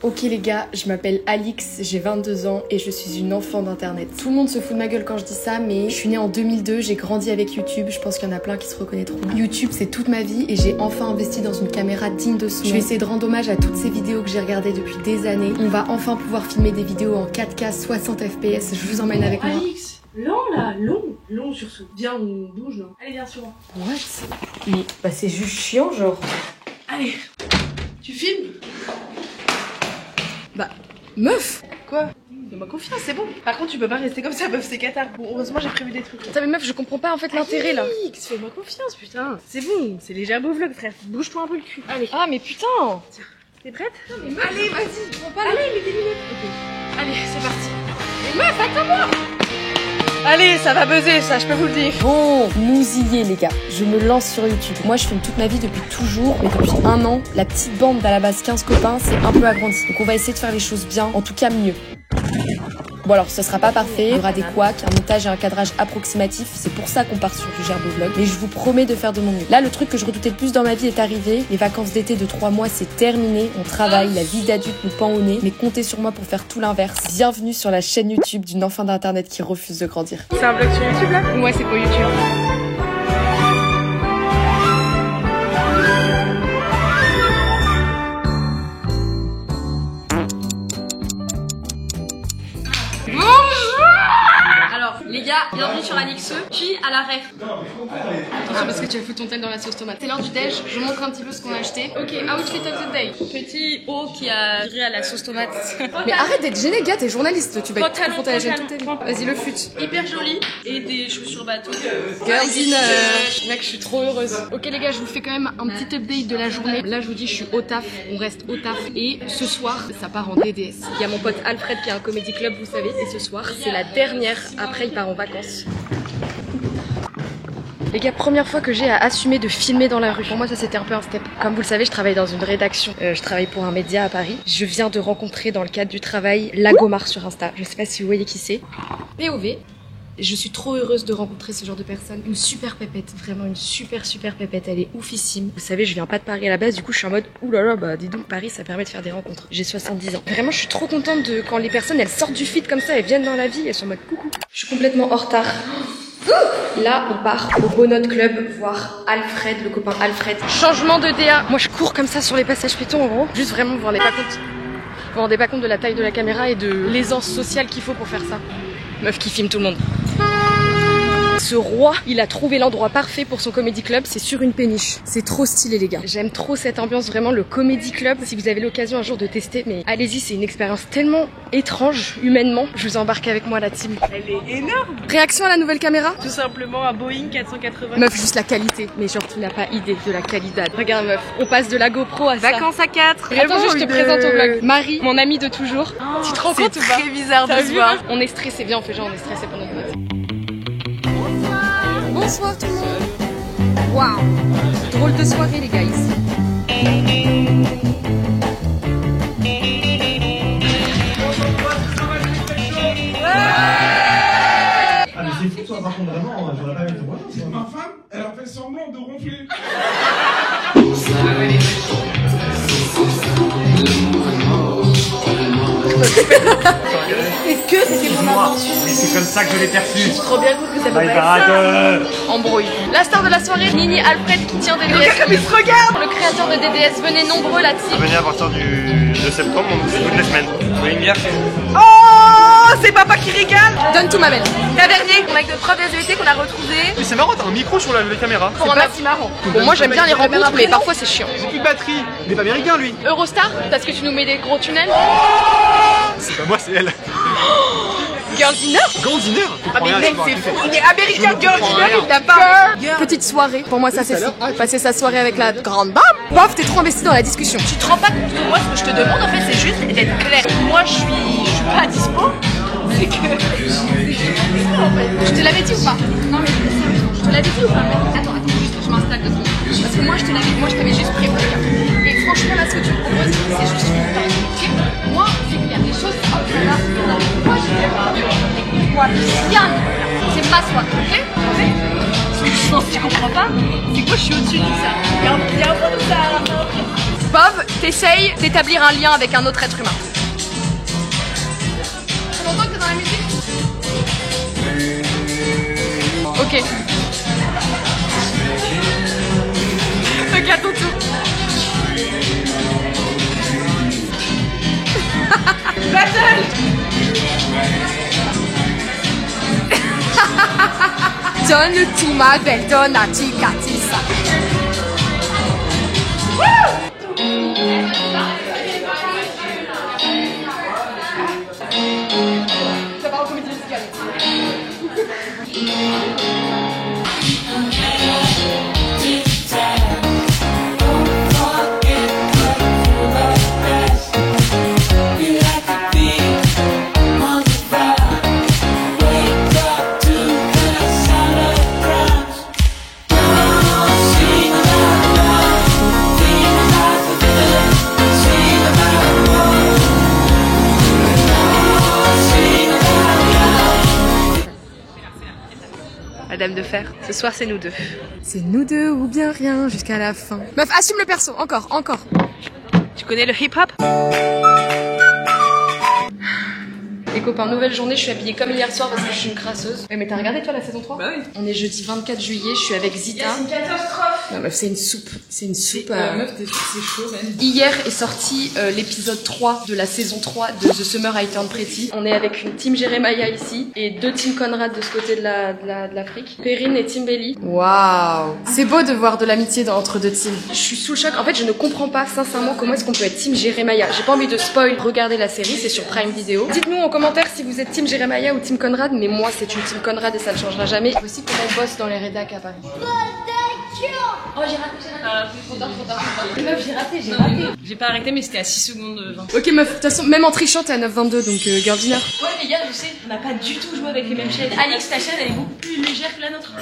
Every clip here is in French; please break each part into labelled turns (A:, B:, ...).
A: Ok les gars, je m'appelle Alix, j'ai 22 ans et je suis une enfant d'internet. Tout le monde se fout de ma gueule quand je dis ça, mais je suis née en 2002, j'ai grandi avec YouTube, je pense qu'il y en a plein qui se reconnaîtront. YouTube c'est toute ma vie et j'ai enfin investi dans une caméra digne de son nom. Je vais essayer de rendre hommage à toutes ces vidéos que j'ai regardées depuis des années. On va enfin pouvoir filmer des vidéos en 4K 60 FPS, je vous emmène avec moi.
B: Alix, lent là, long surtout. Viens, on bouge là. Allez, viens sur moi.
A: What? Mais bah c'est juste chiant genre.
B: Allez, tu filmes?
A: Bah, meuf!
B: Quoi? Fais-moi confiance, c'est bon. Par contre, tu peux pas rester comme ça, meuf, c'est cata. Bon, heureusement, j'ai prévu des trucs.
A: Putain, mais meuf, je comprends pas en fait l'intérêt là.
B: Alix, fais-moi confiance, putain. C'est bon, c'est les beau vlog, frère. Bouge-toi un peu le cul. Allez.
A: Ah, mais putain!
B: Tiens, t'es prête? Allez, vas-y, prends pas. Allez, mets tes lunettes. Ok. Allez, c'est parti. Mais meuf, attends-moi! Allez, ça va buzzer, ça, je peux vous le dire.
A: Bon, nous y est les gars, je me lance sur YouTube. Moi je filme toute ma vie depuis toujours, mais depuis un an, la petite bande d'à la base 15 copains s'est un peu agrandie. Donc on va essayer de faire les choses bien, en tout cas mieux. Bon alors ce sera pas parfait, il y aura des couacs, un montage et un cadrage approximatif, c'est pour ça qu'on part sur du Gerbovlog, mais je vous promets de faire de mon mieux. Là le truc que je redoutais le plus dans ma vie est arrivé, les vacances d'été de 3 mois c'est terminé, on travaille, la vie d'adulte nous pend au nez, mais comptez sur moi pour faire tout l'inverse. Bienvenue sur la chaîne YouTube d'une enfant d'internet qui refuse de grandir.
B: C'est un vlog sur YouTube là?
A: Ouais c'est pour YouTube.
C: Les gars, bienvenue sur Alix, puis à la ref. Attention parce que tu vas foutre ton tel dans la sauce tomate. C'est l'heure du déj, je vous montre un petit peu ce qu'on a acheté. Ok, outfit of the day. Petit haut qui a viré à la sauce tomate.
A: Mais arrête d'être gêné gars, t'es journaliste, tu vas être confronté à la gêne toute ta vie. Vas-y le fut.
C: Hyper joli et des chaussures bateau.
A: Girl dinner. Mec, je suis trop heureuse. Ok les gars, je vous fais quand même un petit update de la journée. Là je vous dis je suis au taf, on reste au taf et ce soir ça part en DDS. Il y a mon pote Alfred qui a un comédie club vous savez et ce soir c'est la dernière, après il part en vacances. Les gars, première fois que j'ai à assumer de filmer dans la rue. Pour moi, ça c'était un peu un step. Comme vous le savez, je travaille dans une rédaction. Je travaille pour un média à Paris. Je viens de rencontrer dans le cadre du travail Lagomar sur Insta. Je sais pas si vous voyez qui c'est. POV. Je suis trop heureuse de rencontrer ce genre de personne. Une super pépette, vraiment une super pépette. Elle est oufissime. Vous savez, je viens pas de Paris à la base, du coup je suis en mode oulala, bah dis donc Paris ça permet de faire des rencontres. J'ai 70 ans. Vraiment, je suis trop contente de quand les personnes elles sortent du feed comme ça, elles viennent dans la vie, elles sont en mode coucou. Je suis complètement en retard. Là, on part au Bonot Club voir Alfred, le copain Alfred. Changement de DA. Moi, je cours comme ça sur les passages piétons en gros. Juste vraiment, vous vous rendez pas compte. Vous vous rendez pas compte de la taille de la caméra et de l'aisance sociale qu'il faut pour faire ça. Meuf qui filme tout le monde. Ce roi, il a trouvé l'endroit parfait pour son comédie club, c'est sur une péniche. C'est trop stylé les gars. J'aime trop cette ambiance, vraiment le comédie club. Si vous avez l'occasion un jour de tester, mais allez-y, c'est une expérience tellement étrange, humainement. Je vous embarque avec moi la team.
B: Elle est énorme.
A: Réaction à la nouvelle caméra?
B: Tout simplement un Boeing 480.
A: Meuf, juste la qualité. Mais genre, tu n'as pas idée de la qualité. Regarde meuf, on passe de la GoPro à ça.
B: Vacances à 4.
A: Attends, juste je te présente au vlog. Marie, mon amie de toujours.
B: Oh,
A: tu te rends compte ou pas?
B: C'est très bizarre de
A: T'as
B: se
A: vu,
B: voir.
A: On est stressé, viens on fait genre on est stressé pour notre pote. Bonsoir tout le monde. Waouh, drôle de soirée les gars ici.
D: Ah mais c'est fou toi par contre vraiment, j'aurais pas mis de moi.
E: Ma femme, elle a fait semblant de ronfler.
A: Est-ce que c'était mon invention?
D: Mais c'est comme ça que je l'ai perçu.
A: Je suis trop bien compte que ça peut
D: Bye
A: pas être ça.
D: bye.
A: Embrouille. La star de la soirée, Nini Alfred qui tient DDS.
B: Regarde comme il se regarde.
A: Le créateur de DDS, venez nombreux la team.
D: Venez à partir de septembre, donc c'est toutes les semaines. Vous voulez une bière?
B: Oh, c'est papa qui régale.
A: Donne tout ma belle.
B: Tavernier, mon mec de prof d'SVT qu'on a retrouvé.
D: Mais c'est marrant, t'as un micro sur la caméra.
A: Pour un si marrant. Bon moi j'aime bien les rencontres mais parfois c'est chiant.
D: J'ai plus de batterie. Il est pas américain lui.
A: Eurostar, parce que tu nous mets des gros tunnels.
D: C'est pas moi, c'est elle.
A: Girl dinner.
D: Grand dîner.
B: Ah mais mec c'est fou, il est américain girl dinner, il n'a pas.
A: Petite soirée, pour moi ça c'est passer sa soirée avec la grande dame. Bof, t'es trop investi dans la discussion.
C: Tu te rends pas compte que moi ce que je te demande en fait c'est juste d'être clair. Moi je suis pas dispo. C'est que je te l'avais dit ou pas? Non mais je te l'avais dit ou pas? Attends, juste je m'installe 2 secondes. Parce que moi je t'avais juste prévenu. Et franchement là ce que tu me proposes c'est juste une perspective. Moi c'est qu'il y a des choses hop là. Moi je vais pas. Écoute-moi bien. C'est pas soi, ok? Ce que je pense que tu comprends pas, c'est que moi je suis au-dessus de tout ça. Il y a un peu de ça à la fin. Bob, t'essayes d'établir un lien avec un autre être humain. Ça fait longtemps que t'es dans la musique? Ok. Ok, à ton tour. Battle. Donne tout ma belle, donne à Ticatissa. Ça va en comédie musicale. La dame de fer, ce soir c'est nous deux. C'est nous deux ou bien rien jusqu'à la fin. Meuf, assume le perso, encore. Tu connais le hip-hop? Les copains, nouvelle journée, je suis habillée comme hier soir parce que je suis une crasseuse. Mais t'as regardé toi la saison 3? Bah oui. On est jeudi 24 juillet, je suis avec Zita.
B: C'est une catastrophe.
C: Non meuf, c'est une soupe. C'est une soupe.
B: Meuf, c'est chaud même.
C: Hier est sorti l'épisode 3 de la saison 3 de The Summer I Turned Pretty. On est avec une team Jeremiah ici et 2 team Conrad de ce côté de l'Afrique. Perrine et Team Belly. Waouh. C'est beau de voir de l'amitié entre 2 teams. Je suis sous le choc. En fait, je ne comprends pas sincèrement comment est-ce qu'on peut être team Jeremiah. J'ai pas envie de spoil. Regardez la série, c'est sur Prime Video. Dites-nous en commentaire si vous êtes team Jeremiah ou team Conrad, mais moi c'est une team Conrad et ça ne changera jamais. C'est aussi qu'on bosse dans les rédacs à Paris.
A: Oh, j'ai raté. Trop tard. Meuf, j'ai raté.
B: J'ai pas arrêté, mais c'était à 6 secondes 20.
C: Ok meuf, de toute façon, même en trichant t'es à 9,22 donc girl dinner.
B: Ouais, les gars, je sais, on n'a pas du tout joué avec les mêmes chaînes. Alix, ta chaîne, elle est beaucoup plus légère que la nôtre.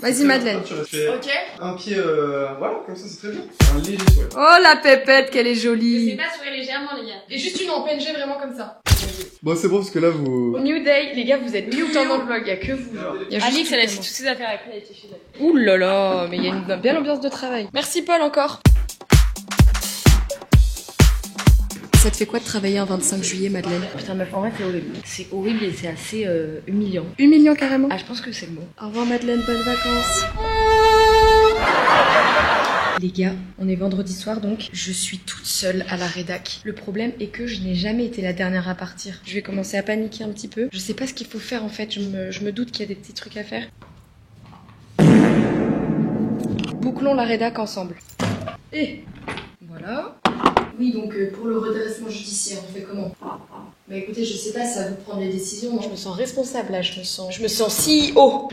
C: Vas-y Madeleine.
B: Ok.
E: Un pied, voilà, comme ça c'est très bien. Un léger sourire.
C: Oh la pépette, qu'elle est jolie.
B: C'est pas sourire légèrement, les gars.
C: Et juste une en PNG vraiment comme ça.
E: Bon, c'est bon parce que là vous.
C: New Day, les gars, vous êtes mute dans le vlog, y'a que vous. Genre. Y a juste
B: Alix, elle a
C: tout
B: laissé toutes ses affaires après, elle était chez elle.
C: Ouh là là, mais il y a une belle ambiance de travail. Merci Paul encore. Ça te fait quoi de travailler un 25 juillet, Madeleine?
B: Putain, meuf, en vrai, c'est horrible. C'est horrible et c'est assez humiliant.
C: Humiliant carrément.
B: Ah, je pense que c'est le mot.
C: Au revoir Madeleine, bonnes vacances. Les gars, on est vendredi soir donc je suis toute seule à la rédac. Le problème est que je n'ai jamais été la dernière à partir. Je vais commencer à paniquer un petit peu. Je sais pas ce qu'il faut faire en fait, je me doute qu'il y a des petits trucs à faire. Bouclons la rédac ensemble. Et voilà. Oui donc pour le redressement judiciaire, on fait comment? Bah écoutez, je sais pas, c'est à vous de prendre les décisions. Moi, je me sens responsable là, je me sens CEO. Je me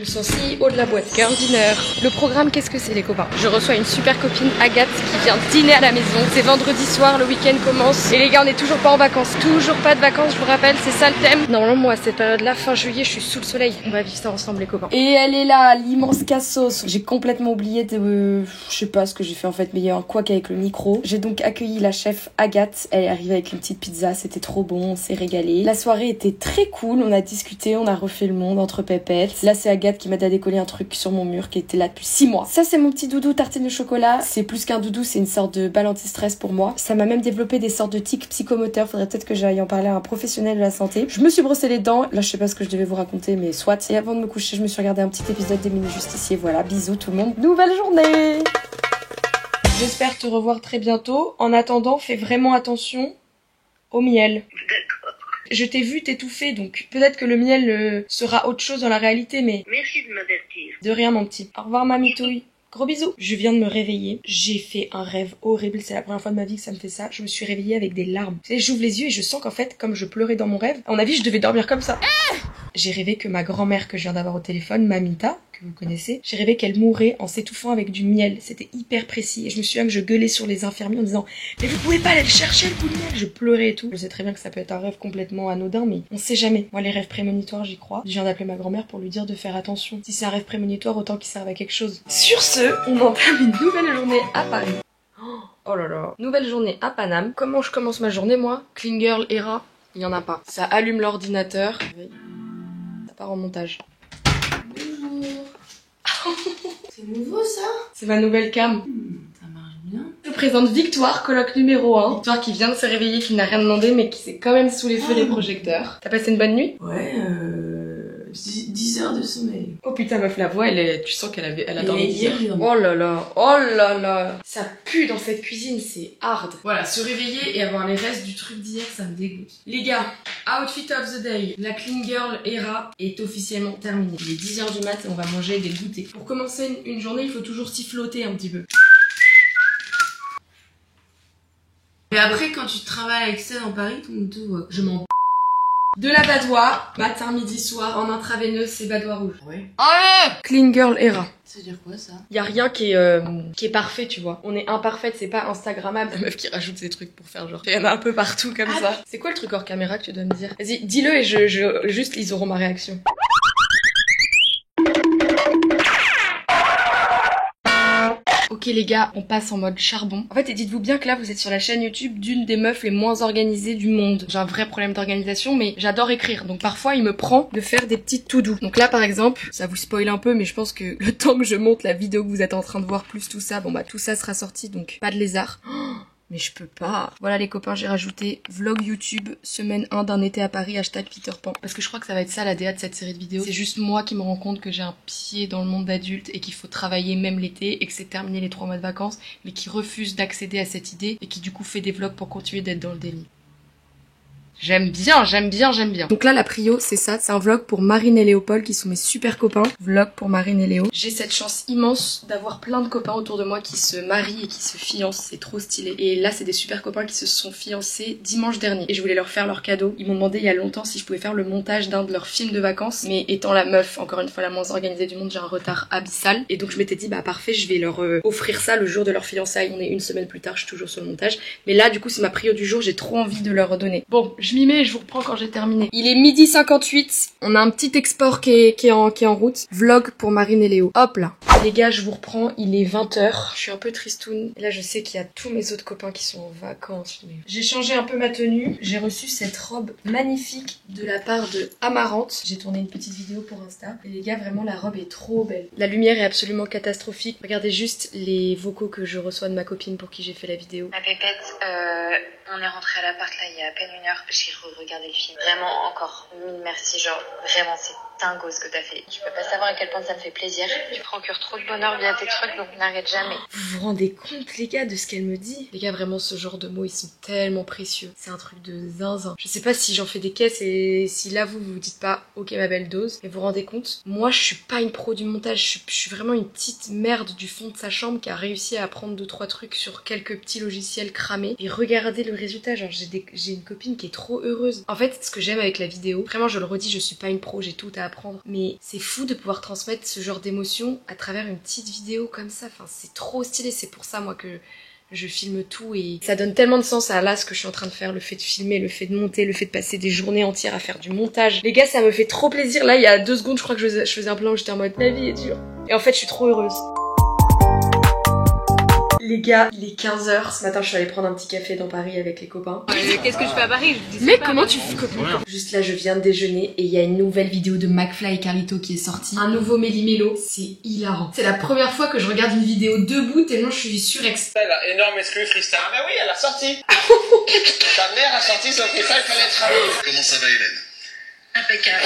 C: sens CEO de la boîte. Girl dinner. Le programme, qu'est-ce que c'est les copains? Je reçois une super copine, Agathe, qui vient dîner à la maison. C'est vendredi soir, le week-end commence. Et les gars, on est toujours pas en vacances. Toujours pas de vacances, je vous rappelle, c'est ça le thème. Normalement, moi, à cette période-là, fin juillet, je suis sous le soleil. On va vivre ça ensemble les copains. Et elle est là, l'immense cassos. J'ai complètement oublié de... je sais pas ce que j'ai fait en fait, mais il y a un couac avec le micro. J'ai donc accueilli la chef Agathe. Elle est arrivée avec une petite pizza, c'était trop bon, c'est régalé. La soirée était très cool, on a discuté, on a refait le monde entre pépettes. Là c'est Agathe qui m'a décollé un truc sur mon mur qui était là depuis 6 mois. Ça c'est mon petit doudou tartine de chocolat. C'est plus qu'un doudou, c'est une sorte de balle anti-stress pour moi. Ça m'a même développé des sortes de tics psychomoteurs, faudrait peut-être que j'aille en parler à un professionnel de la santé. Je me suis brossé les dents, là je sais pas ce que je devais vous raconter mais soit. Et avant de me coucher je me suis regardé un petit épisode des mini-justiciers, voilà, bisous tout le monde, nouvelle journée. J'espère te revoir très bientôt. En attendant, fais vraiment attention au miel. Je t'ai vu t'étouffer, donc peut-être que le miel sera autre chose dans la réalité, mais...
F: Merci de m'avertir.
C: De rien, mon petit. Au revoir, mamitouille. Gros bisous. Je viens de me réveiller. J'ai fait un rêve horrible. C'est la première fois de ma vie que ça me fait ça. Je me suis réveillée avec des larmes. Tu sais, j'ouvre les yeux et je sens qu'en fait, comme je pleurais dans mon rêve, à mon avis, je devais dormir comme ça. J'ai rêvé que ma grand-mère que je viens d'avoir au téléphone, Mamita, que vous connaissez, j'ai rêvé qu'elle mourait en s'étouffant avec du miel. C'était hyper précis. Et je me souviens que je gueulais sur les infirmiers en disant « Mais vous pouvez pas aller le chercher, le coup de miel !» Je pleurais et tout. Je sais très bien que ça peut être un rêve complètement anodin, mais on sait jamais. Moi, les rêves prémonitoires, j'y crois. Je viens d'appeler ma grand-mère pour lui dire de faire attention. Si c'est un rêve prémonitoire, autant qu'il serve à quelque chose. Sur ce, on entame une nouvelle journée à Paris. Oh là là. Nouvelle journée à Paname. Comment je commence ma journée, moi? Clean girl, era, il y en a pas. Ça allume l'ordinateur. Ça part en montage. Bonjour.
B: C'est nouveau ça?
A: C'est ma nouvelle cam.
B: Ça marche bien.
A: Je vous présente Victoire, coloc numéro 1. Victoire qui vient de se réveiller, qui n'a rien demandé, mais qui s'est quand même sous les feux des projecteurs. T'as passé une bonne nuit?
B: Ouais, 10 heures de sommeil.
A: Oh putain meuf, la voix, tu sens qu'elle a dormi
B: hier.
A: Oh là là. Ça pue dans cette cuisine, c'est hard. Voilà, se réveiller et avoir les restes du truc d'hier, ça me dégoûte. Les gars, outfit of the day. La clean girl era est officiellement terminée. Il est 10h du mat et on va manger des goûters. Pour commencer une journée, il faut toujours siffloter un petit peu.
B: Mais après, quand tu travailles avec ça dans Paris, tout le monde te voit.
A: Je m'en de la badoie, matin, midi, soir, en intraveineuse, c'est badoie rouge.
B: Ouais.
A: Clean girl era.
B: Ça veut dire quoi ça?
A: Y a rien qui est parfait, tu vois. On est imparfaite, c'est pas instagrammable. La meuf qui rajoute ses trucs pour faire genre. Il y en a un peu partout comme ça. C'est quoi le truc hors caméra que tu dois me dire? Vas-y, dis-le et juste ils auront ma réaction. Ok les gars, on passe en mode charbon. En fait, et dites-vous bien que là, vous êtes sur la chaîne YouTube d'une des meufs les moins organisées du monde. J'ai un vrai problème d'organisation, mais j'adore écrire. Donc parfois, il me prend de faire des petites to-do. Donc là, par exemple, ça vous spoil un peu, mais je pense que le temps que je monte la vidéo que vous êtes en train de voir, plus tout ça, bon bah tout ça sera sorti, donc pas de lézard. Oh, mais je peux pas. Voilà les copains, j'ai rajouté vlog YouTube, semaine 1 d'un été à Paris, #PeterPan. Parce que je crois que ça va être ça la DA de cette série de vidéos. C'est juste moi qui me rends compte que j'ai un pied dans le monde d'adulte et qu'il faut travailler même l'été et que c'est terminé les 3 mois de vacances, mais qui refuse d'accéder à cette idée et qui du coup fait des vlogs pour continuer d'être dans le déni. J'aime bien. Donc là, la prio, c'est ça. C'est un vlog pour Marine et Léopold, qui sont mes super copains. Vlog pour Marine et Léo. J'ai cette chance immense d'avoir plein de copains autour de moi qui se marient et qui se fiancent. C'est trop stylé. Et là, c'est des super copains qui se sont fiancés dimanche dernier. Et je voulais leur faire leur cadeau. Ils m'ont demandé il y a longtemps si je pouvais faire le montage d'un de leurs films de vacances. Mais étant la meuf, encore une fois, la moins organisée du monde, j'ai un retard abyssal. Et donc, je m'étais dit, bah parfait, je vais leur offrir ça le jour de leur fiançailles. On est une semaine plus tard, je suis toujours sur le montage. Mais là, du coup, c'est ma prio du jour. J'ai trop envie de leur donner. Bon, je m'y mets et je vous reprends quand j'ai terminé. Il est 12h58. On a un petit export qui est en route. Vlog pour Marine et Léo. Hop là. Les gars, je vous reprends. Il est 20h. Je suis un peu tristoune. Et là, je sais qu'il y a tous mes autres copains qui sont en vacances. J'ai changé un peu ma tenue. J'ai reçu cette robe magnifique de la part de Amarante. J'ai tourné une petite vidéo pour Insta. Et les gars, vraiment, la robe est trop belle. La lumière est absolument catastrophique. Regardez juste les vocaux que je reçois de ma copine pour qui j'ai fait la vidéo.
F: Ma pépette, on est rentré à l'appart là il y a à peine 1 heure. J'ai regardé le film. Vraiment encore mille merci, genre vraiment c'est dingo ce que t'as fait. Tu peux pas savoir à quel point ça me fait plaisir. Tu procures trop de bonheur via tes trucs donc n'arrête jamais.
A: Vous vous rendez compte les gars de ce qu'elle me dit? Les gars, vraiment ce genre de mots ils sont tellement précieux. C'est un truc de zinzin. Je sais pas si j'en fais des caisses et si là vous dites pas ok ma belle dose. Mais vous vous rendez compte? Moi je suis pas une pro du montage. Je suis vraiment une petite merde du fond de sa chambre qui a réussi à apprendre 2-3 trucs sur quelques petits logiciels cramés. Et regardez le résultat, genre j'ai une copine qui est trop heureuse. En fait, ce que j'aime avec la vidéo, vraiment je le redis, je suis pas une pro, j'ai tout à apprendre, mais c'est fou de pouvoir transmettre ce genre d'émotion à travers une petite vidéo comme ça. Enfin, c'est trop stylé, c'est pour ça moi que je filme tout et ça donne tellement de sens à là ce que je suis en train de faire, le fait de filmer, le fait de monter, le fait de passer des journées entières à faire du montage. Les gars, ça me fait trop plaisir. Là, il y a 2 secondes, je crois que je faisais un plan où j'étais en mode la vie est dure. Et en fait, je suis trop heureuse. Les gars, il est 15h. Ce matin, je suis allée prendre un petit café dans Paris avec les copains.
B: Qu'est-ce que je fais à Paris?
A: Mais comment tu fais copain? Juste là, je viens de déjeuner et il y a une nouvelle vidéo de McFly et Carlito qui est sortie. Un nouveau Méli-Mélo. C'est hilarant. C'est la première fois que je regarde une vidéo debout tellement je suis surex.
G: Elle a énorme exclu freestyle. Ah bah oui, elle a sorti. Ta mère a sorti son freestyle, fallait travailler.
H: Comment ça va Hélène?
F: Impeccable.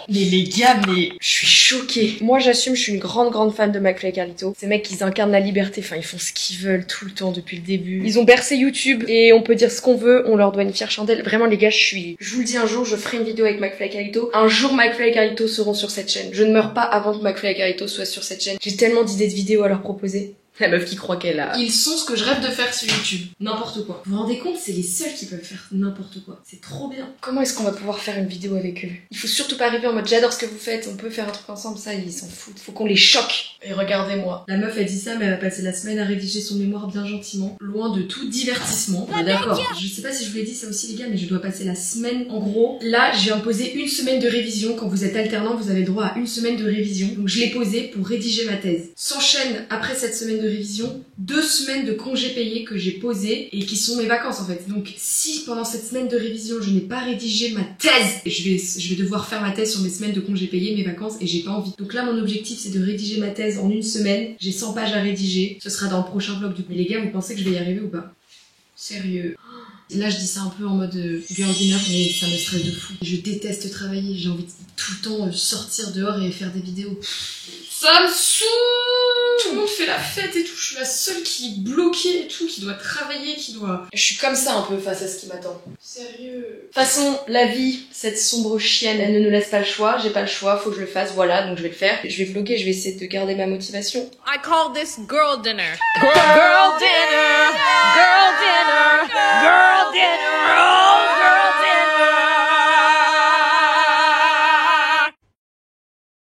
A: Mais les gars, mais je suis choquée. Moi j'assume, je suis une grande fan de McFly et Carlito. Ces mecs, ils incarnent la liberté, enfin ils font ce qu'ils veulent tout le temps depuis le début. Ils ont bercé YouTube et on peut dire ce qu'on veut, on leur doit une fière chandelle. Vraiment les gars, je vous le dis, un jour je ferai une vidéo avec McFly et Carlito. Un jour McFly et Carlito seront sur cette chaîne. Je ne meurs pas avant que McFly et Carlito soient sur cette chaîne. J'ai tellement d'idées de vidéos à leur proposer. La meuf qui croit qu'elle a... Ils sont ce que je rêve de faire sur YouTube. N'importe quoi. Vous vous rendez compte, c'est les seuls qui peuvent faire n'importe quoi. C'est trop bien. Comment est-ce qu'on va pouvoir faire une vidéo avec eux? Il faut surtout pas arriver en mode j'adore ce que vous faites, on peut faire un truc ensemble, ça ils s'en foutent. Faut qu'on les choque. Et regardez-moi. La meuf elle dit ça mais elle va passer la semaine à rédiger son mémoire bien gentiment, loin de tout divertissement. On est d'accord. Je sais pas si je vous l'ai dit ça aussi les gars, mais je dois passer la semaine. En gros, là je viens de poser 1 semaine de révision. Quand vous êtes alternant, vous avez le droit à 1 semaine de révision. Donc je l'ai posée pour rédiger ma thèse. S'enchaîne après cette semaine de révision, 2 semaines de congés payés que j'ai posés et qui sont mes vacances en fait. Donc si pendant cette semaine de révision je n'ai pas rédigé ma thèse, je vais devoir faire ma thèse sur mes semaines de congés payés, mes vacances, et j'ai pas envie. Donc là mon objectif c'est de rédiger ma thèse en 1 semaine. J'ai 100 pages à rédiger, ce sera dans le prochain vlog du coup. Mais les gars, vous pensez que je vais y arriver ou pas? Sérieux? Là je dis ça un peu en mode girl dinner, mais ça me stresse de fou. Je déteste travailler, j'ai envie de tout le temps sortir dehors et faire des vidéos. Ça me saoule! Tout le monde fait la fête et tout, je suis la seule qui est bloquée et tout, qui doit travailler, qui doit... Je suis comme ça un peu face à ce qui m'attend. Sérieux? De toute façon, la vie, cette sombre chienne, elle ne nous laisse pas le choix, j'ai pas le choix, faut que je le fasse, voilà, donc je vais le faire. Je vais vlogger, je vais essayer de garder ma motivation.
B: I call this girl dinner. Girl dinner. Girl dinner.